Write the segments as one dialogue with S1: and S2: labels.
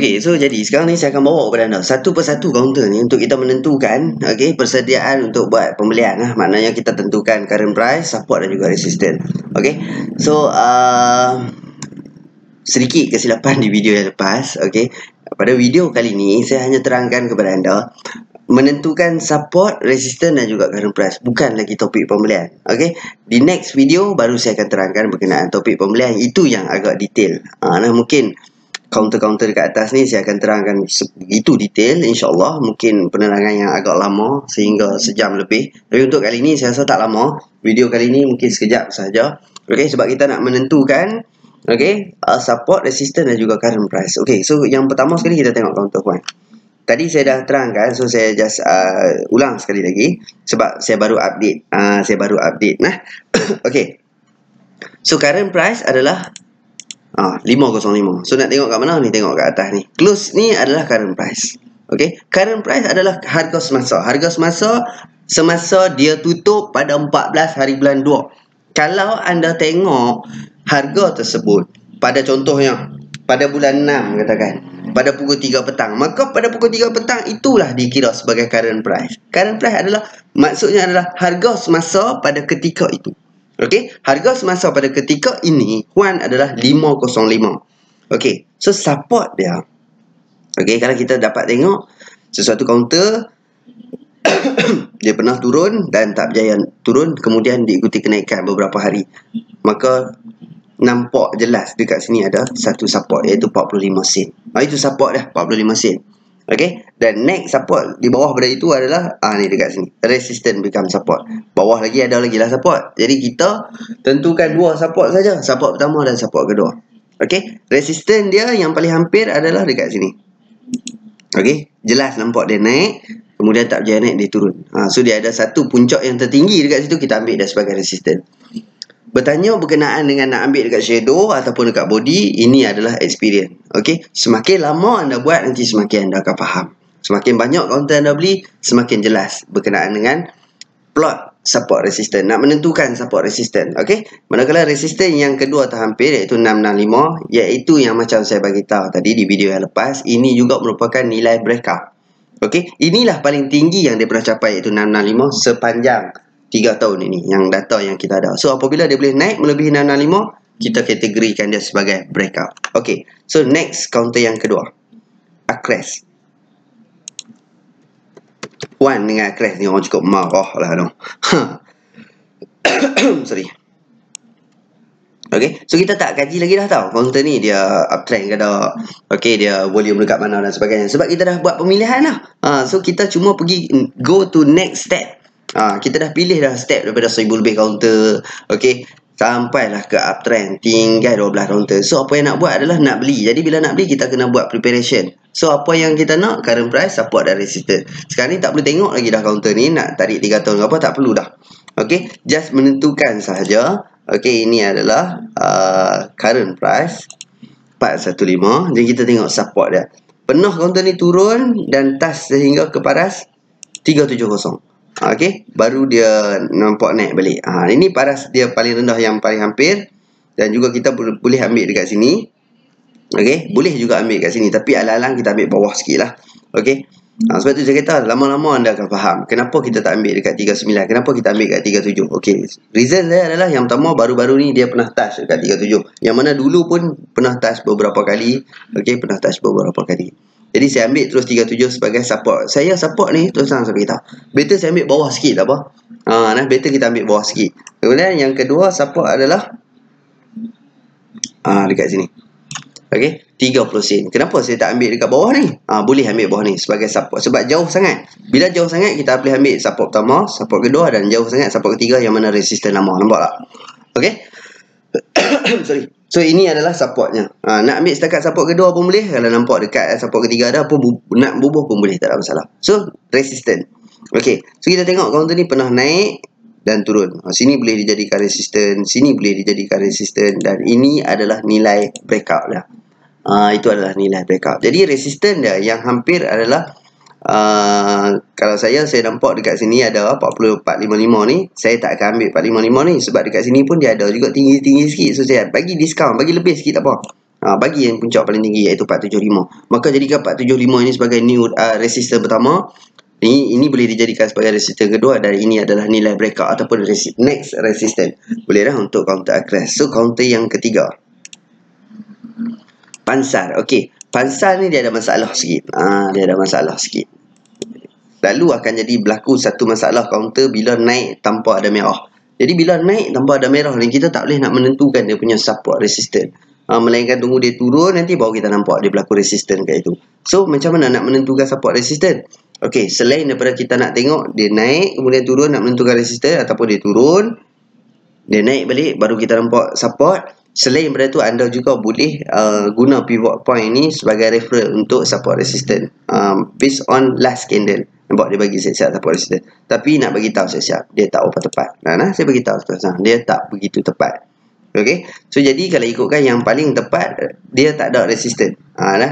S1: Okey, so jadi sekarang ni saya akan bawa kepada anda satu persatu kaunter ni untuk kita menentukan persediaan untuk buat pembelian lah. Maknanya kita tentukan current price, support dan juga resistance. Okey. So sedikit kesilapan di video yang lepas. Okey. Pada video kali ni saya hanya terangkan kepada anda menentukan support, resistance dan juga current price, bukan lagi topik pembelian. Okey. Di next video baru saya akan terangkan berkenaan topik pembelian, itu yang agak detail. Nah mungkin counter-counter dekat atas ni saya akan terangkan begitu detail, insyaAllah. Mungkin penerangan yang agak lama sehingga sejam lebih, tapi untuk kali ni saya rasa tak lama. Video kali ni mungkin sekejap saja. Okey, sebab kita nak menentukan support, resistance dan juga current price. Okey, so yang pertama sekali kita tengok counter point. Tadi saya dah terangkan, so saya just ulang sekali lagi sebab saya baru update. Nah. Okey. So current price adalah 505. So nak tengok kat mana ni? Tengok kat atas ni. Close ni adalah current price. Okey. Current price adalah harga semasa. Harga semasa dia tutup pada 14 hari bulan 2. Kalau anda tengok harga tersebut pada contohnya pada bulan 6 katakan, pada pukul 3 petang, maka pada pukul 3 petang itulah dikira sebagai current price. Current price adalah maksudnya adalah harga semasa pada ketika itu. Okey, harga semasa pada ketika ini Wan adalah 505. Okey, so support dia. Okey, kalau kita dapat tengok sesuatu counter dia pernah turun dan tak berjaya turun, kemudian diikuti kenaikan beberapa hari, maka nampak jelas dekat sini ada satu support iaitu 45 sen. Itu support dah, 45 sen. Okey, dan next support di bawah pada itu adalah ni dekat sini, resistance become support. Bawah lagi ada lagi lah support. Jadi kita tentukan dua support saja, support pertama dan support kedua. Okey, resistance dia yang paling hampir adalah dekat sini. Okey, jelas nampak dia naik, kemudian tak berjaya naik, dia turun. So dia ada satu puncak yang tertinggi dekat situ, kita ambil dia sebagai resistance. Bertanya berkenaan dengan nak ambil dekat shadow ataupun dekat body, ini adalah experience. Okey, semakin lama anda buat, nanti semakin anda akan faham. Semakin banyak counter anda beli, semakin jelas berkenaan dengan plot support resistance, nak menentukan support resistance. Okey, manakala resistance yang kedua terhampir iaitu 665, iaitu yang macam saya bagi tahu tadi di video yang lepas, ini juga merupakan nilai breakout. Okey, inilah paling tinggi yang dia pernah capai iaitu 665 sepanjang 3 tahun ini, yang data yang kita ada. So apabila dia boleh naik melebihi 665, kita kategorikan dia sebagai breakout. Okey, so next counter yang kedua, Acres. Wan dengan Acres ni orang cukup marah lah dong. Sorry. Okey, so kita tak kaji lagi dah tahu counter ni dia uptrend ke tak. Okey, dia volume dekat mana dan sebagainya, sebab kita dah buat pemilihan lah. So kita cuma pergi go to next step. Kita dah pilih dah step daripada 1000 lebih counter. Okey, sampailah ke uptrend, tinggal 12 counter. So apa yang nak buat adalah nak beli. Jadi bila nak beli, kita kena buat preparation. So apa yang kita nak? Current price, support dan resistance. Sekarang ni tak perlu tengok lagi dah counter ni nak tarik 3 tahun ke apa, tak perlu dah. Okey, just menentukan sahaja. Okey, ini adalah current price 415. Jadi kita tengok support dia. Pernah counter ni turun dan touch sehingga ke paras 370. Okey, baru dia nampak naik balik. Ini paras dia paling rendah yang paling hampir, dan juga kita boleh ambil dekat sini. Okey, boleh juga ambil kat sini, tapi alang-alang kita ambil bawah sikit lah. Okey, sebab tu saya kata lama-lama anda akan faham kenapa kita tak ambil dekat 39, kenapa kita ambil kat 37. Okey, reason saya adalah yang pertama, baru-baru ni dia pernah touch dekat 37, yang mana dulu pun pernah touch beberapa kali. Okey, pernah touch beberapa kali. Jadi saya ambil terus 37 sebagai support. Saya support ni terus terang saya beritahu, better saya ambil bawah sikit, tak apa. Better kita ambil bawah sikit. Kemudian yang kedua support adalah dekat sini. Okey, 30 sen. Kenapa saya tak ambil dekat bawah ni? Boleh ambil bawah ni sebagai support sebab jauh sangat. Bila jauh sangat, kita boleh ambil support pertama, support kedua, dan jauh sangat support ketiga yang mana resistance lama. Nampak tak? Okey. Sorry. So ini adalah supportnya. Nak ambil setakat support kedua pun boleh. Kalau nampak dekat support ketiga ada pun, nak bubuh pun boleh, tak ada masalah. So resistance. Okey, so kita tengok counter ni pernah naik dan turun. Sini boleh dijadikan resistance, sini boleh dijadikan resistance, dan ini adalah nilai breakout lah. Itu adalah nilai breakout. Jadi resistance dia yang hampir adalah kalau saya nampak dekat sini ada 40455 ni, saya tak akan ambil 455 ni sebab dekat sini pun dia ada juga tinggi-tinggi sikit. So saya bagi diskaun, bagi lebih sikit tak apa. bagi yang puncak paling tinggi iaitu 475. Maka jadikan 475 ini sebagai new resistance pertama. Ini boleh dijadikan sebagai resistance kedua, dan ini adalah nilai breakout ataupun next resistance. Boleh dah untuk counter crash. So counter yang ketiga, pansar. Okey, pansar ni dia ada masalah sikit. Dia ada masalah sikit. Lalu akan jadi berlaku satu masalah counter bila naik tanpa ada merah. Jadi bila naik tanpa ada merah ni, kita tak boleh nak menentukan dia punya support resistance. Melainkan tunggu dia turun, nanti baru kita nampak dia berlaku resistance kat itu. So macam mana nak menentukan support resistance? Okey, selain daripada kita nak tengok dia naik kemudian turun nak menentukan resistance, ataupun dia turun dia naik balik baru kita nampak support. Selain daripada tu, anda juga boleh guna pivot point ni sebagai reference untuk support resistance, based on last candle. Nampak dia bagi siap-siap support resistance. Tapi nak bagi tahu siap-siap, dia tak apa tepat. Saya bagi tahu dia tak begitu tepat. Okey. So jadi kalau ikutkan yang paling tepat, dia tak ada resistance.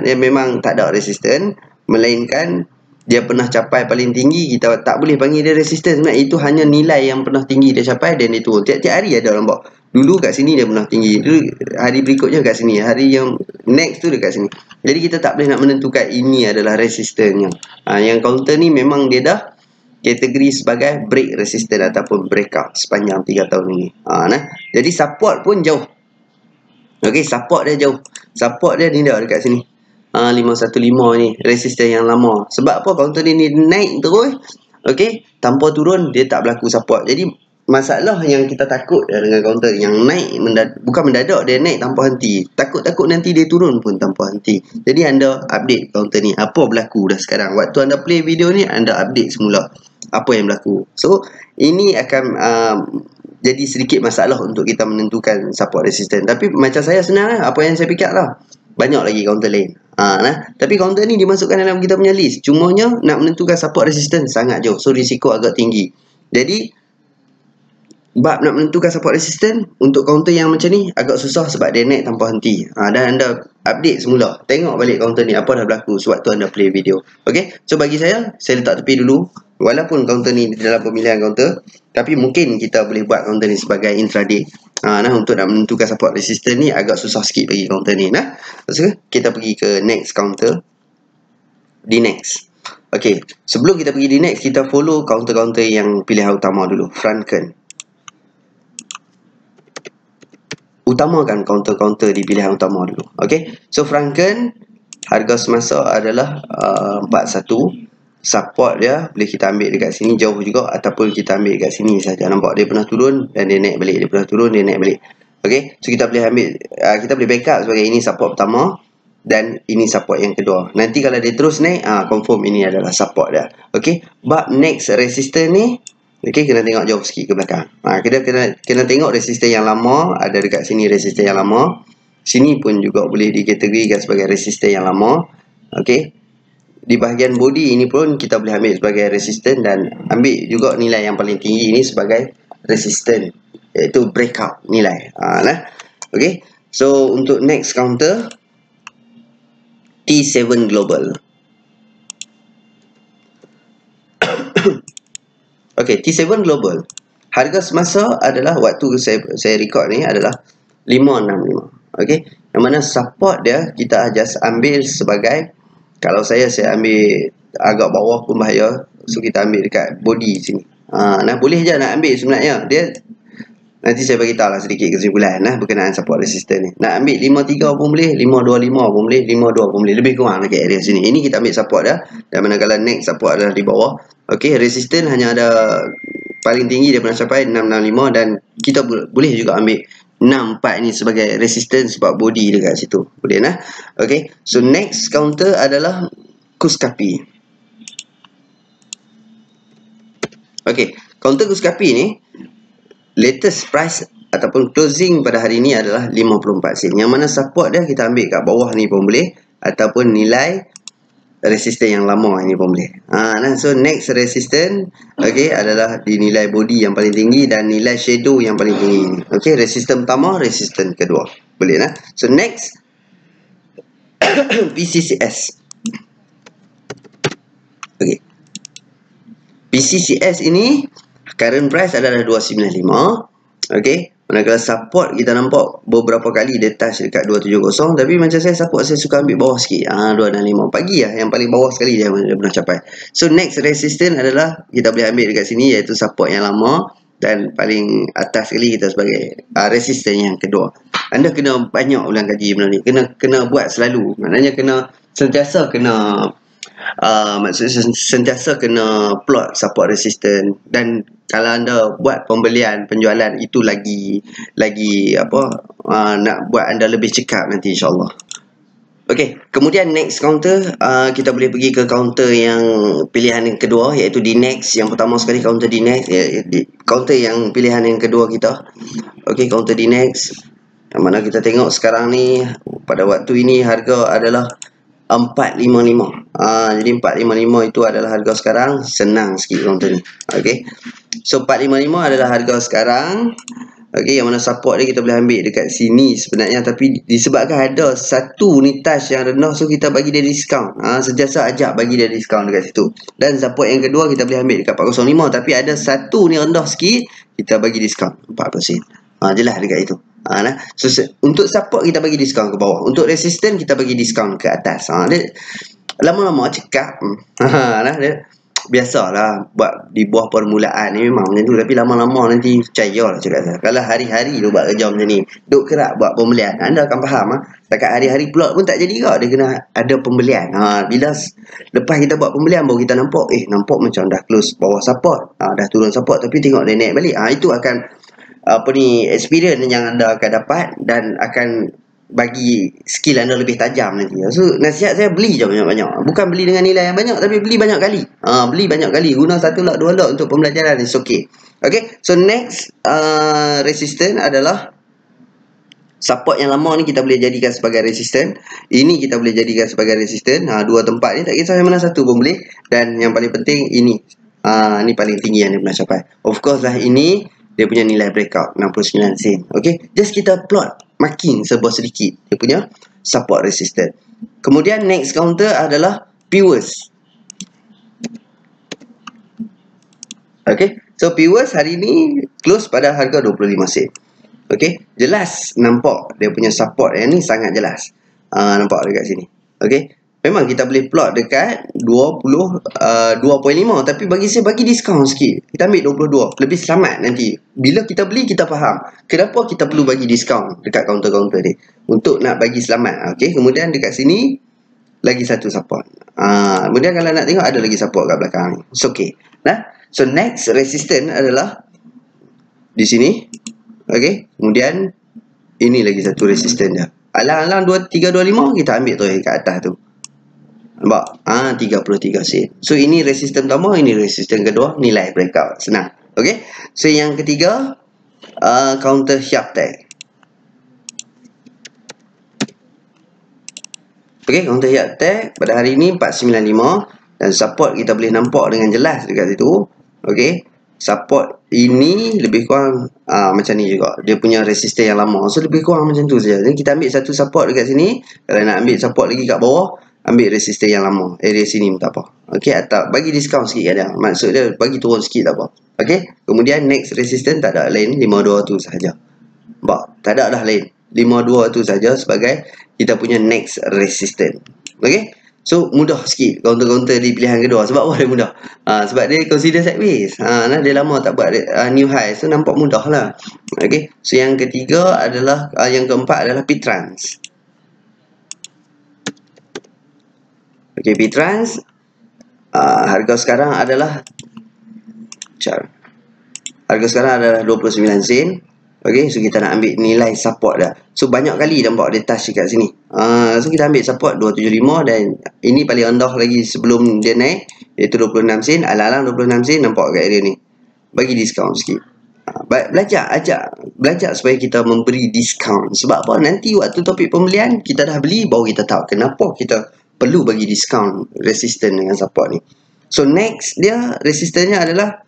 S1: Dia memang tak ada resistance, melainkan dia pernah capai paling tinggi. Kita tak boleh panggil dia resistance. Sebenarnya itu hanya nilai yang pernah tinggi dia capai dan dia turun. Tiap-tiap hari ada nampak. Dulu kat sini dia pernah tinggi, dulu hari berikutnya kat sini, hari yang next tu dekat sini. Jadi kita tak boleh nak menentukan ini adalah resistance-nya. Yang counter ni memang dia dah kategori sebagai break resistance ataupun breakout sepanjang 3 tahun ini. Jadi support pun jauh. Okey, support dia jauh. Support dia ni dah dekat sini. 515 ni resistance yang lama. Sebab apa? Counter ni naik terus. Okey, tanpa turun dia tak berlaku support. Jadi masalah yang kita takut dengan counter yang naik bukan mendadak, dia naik tanpa henti. Takut-takut nanti dia turun pun tanpa henti. Jadi anda update counter ni, apa berlaku dah sekarang. Waktu anda play video ni, anda update semula apa yang berlaku. So ini akan jadi sedikit masalah untuk kita menentukan support resistance. Tapi macam saya senang apa yang saya fikir lah. Banyak lagi counter lain. Tapi counter ni dimasukkan dalam kita punya list. Cumanya nak menentukan support resistance sangat jauh. So risiko agak tinggi. Jadi bab nak menentukan support resistance untuk counter yang macam ni agak susah sebab dia naik tanpa henti. Dan anda update semula, tengok balik counter ni apa dah berlaku sewaktu anda play video. Okey, so bagi saya letak tepi dulu. Walaupun counter ni dalam pemilihan counter, tapi mungkin kita boleh buat counter ni sebagai intraday. Untuk nak menentukan support resistance ni agak susah sikit bagi counter ni. So kita pergi ke next counter, di next. Okey, sebelum kita pergi di next, kita follow counter-counter yang pilihan utama dulu. Franken. Utamakan counter-counter di pilihan utama dulu. Okey. So Franken harga semasa adalah 41. Support dia boleh kita ambil dekat sini jauh juga, ataupun kita ambil dekat sini saja. Nampak dia pernah turun dan dia naik balik, dia pernah turun dia naik balik. Okey. So kita boleh ambil kita boleh backup sebagai ini support pertama dan ini support yang kedua. Nanti kalau dia terus naik, confirm ini adalah support dia. Okey. Bab next resistance ni, okey, kena tengok jauh sikit ke belakang. Kita kena tengok resistance yang lama. Ada dekat sini resistance yang lama. Sini pun juga boleh dikategorikan sebagai resistance yang lama. Okey. Di bahagian body ini pun kita boleh ambil sebagai resistance dan ambil juga nilai yang paling tinggi ini sebagai resistance, iaitu breakout nilai. Okey. So untuk next counter T7 Global. Okey, T7 Global. Harga semasa adalah waktu saya record ni adalah 565. Okey. Yang mana support dia kita just ambil sebagai, kalau saya ambil agak bawah pun bahaya. So kita ambil dekat body sini. Boleh je nak ambil sebenarnya. Dia nanti saya bagi tahu lah sedikit kesimpulan berkenaan support resistance ni. Nak ambil 53 pun boleh, 525 pun boleh, 52 pun boleh. Lebih kurang dekat area sini. Ini kita ambil support dah. Dan manakala next support adalah di bawah. Okey, resistance hanya ada paling tinggi dia pernah capai 665, dan kita boleh juga ambil 64 ni sebagai resistance sebab body dekat situ. Boleh nah. Okey. So next counter adalah Kuskapi. Okey, counter Kuskapi ni latest price ataupun closing pada hari ni adalah 54 sen. Yang mana support dia kita ambil kat bawah ni pun boleh, ataupun nilai resistance yang lama ini pun boleh. So next resistance adalah di nilai body yang paling tinggi dan nilai shadow yang paling tinggi ini. Okey, resistance pertama, resistance kedua. Boleh nah. So next PCCS. Okey. PCCS ini current price adalah 295. Okey, Manakala support kita nampak beberapa kali dia touch dekat 270, tapi macam saya support saya suka ambil bawah sikit. 265 pagi lah yang paling bawah sekali dia pernah capai. So next resistance adalah kita boleh ambil dekat sini, iaitu support yang lama, dan paling atas sekali kita sebagai resistance yang kedua. Anda kena banyak ulang kaji benda ni, kena buat selalu. Maknanya kena sentiasa kena maksudnya sentiasa kena plot support resistance. Dan kalau anda buat pembelian penjualan itu lagi nak buat anda lebih cekap nanti insyaAllah. Okey, kemudian next counter, kita boleh pergi ke counter yang pilihan yang kedua, iaitu D-Next. Yang pertama sekali counter D-Next, counter yang pilihan yang kedua kita. Okey, counter D-Next, yang mana kita tengok sekarang ni pada waktu ini harga adalah 455. Jadi 455 itu adalah harga sekarang. Senang sikit counter ni. Okey, so 455 adalah harga sekarang. Okey, yang mana support dia kita boleh ambil dekat sini sebenarnya, tapi disebabkan ada satu ni touch yang rendah, so kita bagi dia diskaun. Sentiasa ajak bagi dia diskaun dekat situ. Dan support yang kedua kita boleh ambil dekat 405, tapi ada satu ni rendah sikit, kita bagi diskaun 4%. Jelas dekat itu. So untuk support kita bagi diskaun ke bawah, untuk resistance kita bagi diskaun ke atas. Dia lama-lama cekap. Dia biasalah buat di buah permulaan ni memang macam tu, tapi lama-lama nanti percayalah cakap saya. Kalau hari-hari tu buat kerja macam ni, duk kerak buat pembelian, anda akan faham. Setakat hari-hari plot pun tak jadi kau, dia kena ada pembelian. Bila lepas kita buat pembelian baru kita nampak macam dah close bawah support, dah turun support, tapi tengok dia naik balik. Itu akan experience yang anda akan dapat, dan akan bagi skill anda lebih tajam nanti. So nasihat saya, beli je banyak-banyak. Bukan beli dengan nilai yang banyak, tapi beli banyak kali. Beli banyak kali. Guna 1 lot 2 lot untuk pembelajaran. It's okay. Okay, so next resistance adalah support yang lama ni kita boleh jadikan sebagai resistance. Ini kita boleh jadikan sebagai resistance. Dua tempat ni tak kisah yang mana satu pun boleh. Dan yang paling penting ini. Ini paling tinggi yang dia pernah capai. Of course lah, ini dia punya nilai breakout 69 sen. Okay, just kita plot marking sebuah sedikit dia punya support resistance. Kemudian next counter adalah Pewers. Okay, so Pewers hari ni close pada harga 25 sen. Okay, jelas nampak dia punya support yang ni sangat jelas. Nampak dekat sini. Okay, memang kita boleh plot dekat 2.5, tapi bagi saya bagi diskaun sikit. Kita ambil 22, lebih selamat nanti. Bila kita beli kita faham kenapa kita perlu bagi diskaun dekat counter-counter ni, untuk nak bagi selamat. Okey, kemudian dekat sini lagi satu support. Kemudian kalau nak tengok ada lagi support kat belakang ni. It's okay. So next resistance adalah di sini. Okey, kemudian ini lagi satu resistance dia. Alang-alang 325 kita ambil tu kat atas tu. Nampak? 33 sen. So ini resistance pertama, ini resistance kedua, nilai breakout. Senang. Okey. So yang ketiga, counter Hyaptek. Okey, counter Hyaptek pada hari ini 495, dan support kita boleh nampak dengan jelas dekat situ. Okey. Support ini lebih kurang macam ni juga. Dia punya resistance yang lama. So lebih kurang macam tu saja. Jadi kita ambil satu support dekat sini. Kalau nak ambil support lagi kat bawah, ambil resistance yang lama. Area sini pun tak apa. Okey, atau bagi diskaun sikit ada. Maksud dia bagi turun sikit tak apa. Okey. Kemudian next resistance tak ada lain, 52 tu sahaja. Nampak? Tak ada dah lain. 52 tu saja sebagai kita punya next resistance. Okey. So mudah sikit counter-counter di pilihan kedua. Sebab apa dia mudah? Sebab dia consider sideways. Dia lama tak buat new high. So nampak mudah lah. Okey. So yang ketiga adalah yang keempat adalah P-Trans. Okey, P-Trans harga sekarang adalah harga sekarang adalah 29 sen. Okey, so kita nak ambil nilai support dah. So banyak kali nampak dia touch dekat sini. So kita ambil support 275, dan ini paling rendah lagi sebelum dia naik, iaitu 26 sen. Alang-alang 26 sen nampak kat area ni. Bagi diskaun sikit. Belajar supaya kita memberi diskaun. Sebab apa? Nanti waktu topik pembelian kita dah beli, baru kita tahu kenapa kita perlu bagi diskaun resistance dengan support ni. So next dia resistance-nya adalah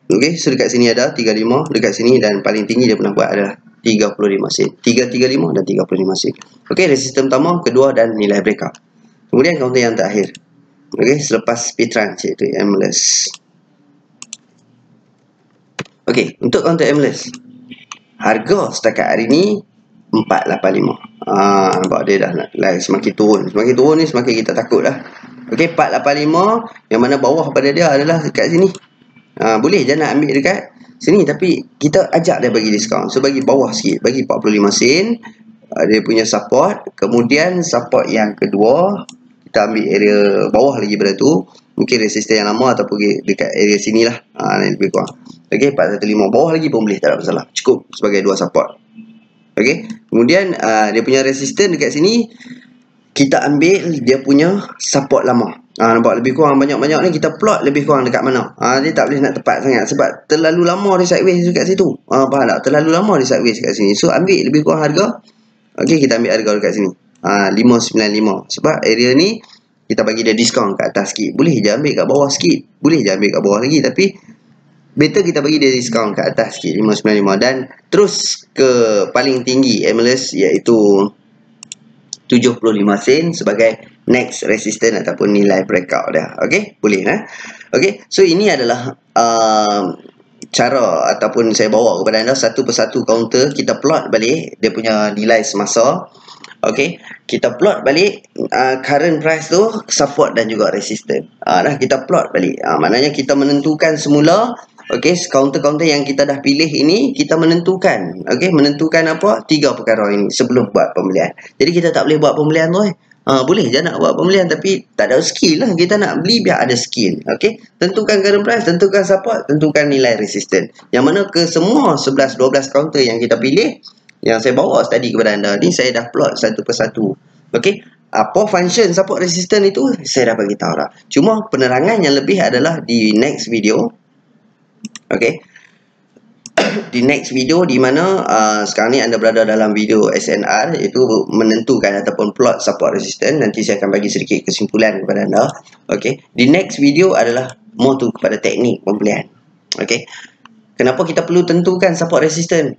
S1: okey, so dekat sini ada 35, dekat sini, dan paling tinggi dia pernah buat adalah 35 sen. 335 dan 35 sen. Okey, resistance pertama, kedua, dan nilai breakout. Kemudian counter yang terakhir. Okey, selepas P-Trans, iaitu MLS. Okey, untuk counter analyst, harga setakat hari ni 485. Nampak dia dah semakin turun. Semakin turun ni semakin kita takut lah. Okey, 485 yang mana bawah pada dia adalah dekat sini. Boleh je nak ambil dekat sini, tapi kita ajak dia bagi diskaun. So bagi bawah sikit, bagi 45 sen. Dia punya support. Kemudian support yang kedua, kita ambil area bawah lagi pada tu. Mungkin resisten yang lama ataupun dekat area sini lah. Lebih kurang. Okey, 415 bawah lagi pun boleh, tak ada masalah. Cukup sebagai dua support. Okey. Kemudian dia punya resisten dekat sini, kita ambil dia punya support lama. Nampak lebih kurang banyak-banyak ni kita plot lebih kurang dekat mana. Dia tak boleh nak tepat sangat sebab terlalu lama dia sideways dekat situ. Faham tak? Terlalu lama dia sideways dekat sini. So ambil lebih kurang harga. Okey, kita ambil harga dekat sini. 595. Sebab area ni kita bagi dia diskaun kat atas sikit. Boleh je ambil kat bawah sikit. Boleh je ambil kat bawah lagi, tapi better kita bagi dia diskaun kat atas sikit, 595. Dan terus ke paling tinggi MLS, iaitu 75 sen sebagai next resistance ataupun nilai breakout dah. Okey, boleh lah. Okey, so ini adalah cara ataupun saya bawa kepada anda satu persatu counter. Kita plot balik dia punya nilai semasa. Okey, kita plot balik current price tu, support dan juga resistance. Dah kita plot balik. Maknanya kita menentukan semula. Okey, counter-counter yang kita dah pilih ini, kita menentukan. Okey, menentukan apa? 3 perkara ini sebelum buat pembelian. Jadi kita tak boleh buat pembelian tu. Boleh je nak buat pembelian, tapi tak ada skill lah. Kita nak beli biar ada skill. Okey, tentukan current price, tentukan support, tentukan nilai resistance. Yang mana ke semua 11-12 counter yang kita pilih, yang saya bawa tadi kepada anda ni, saya dah plot satu persatu. Okey, apa function support resistance itu saya dah bagi tahu dah. Cuma penerangan yang lebih adalah di next video. Okey, di next video, di mana sekarang ni anda berada dalam video SNR, iaitu menentukan ataupun plot support resistance. Nanti saya akan bagi sedikit kesimpulan kepada anda. Okey, di next video adalah more tu kepada teknik pembelian. Okey, kenapa kita perlu tentukan support resistance?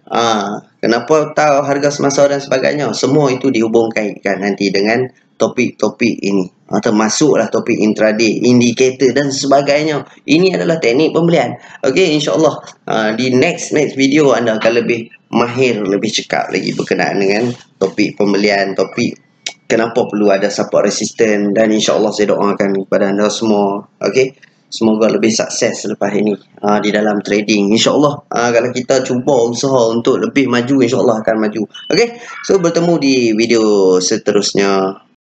S1: Kenapa tahu harga semasa dan sebagainya? Semua itu dihubungkan nanti dengan topik-topik ini. Termasuklah topik intraday, indikator dan sebagainya. Ini adalah teknik pembelian. Okey, insya-Allah di next video anda akan lebih mahir, lebih cekap lagi berkenaan dengan topik pembelian, topik kenapa perlu ada support resistance, dan insya-Allah saya doakan kepada anda semua. Okey, semoga lebih sukses selepas ini di dalam trading. InsyaAllah kalau kita cuba usaha untuk lebih maju, insyaAllah akan maju. Okey, so bertemu di video seterusnya.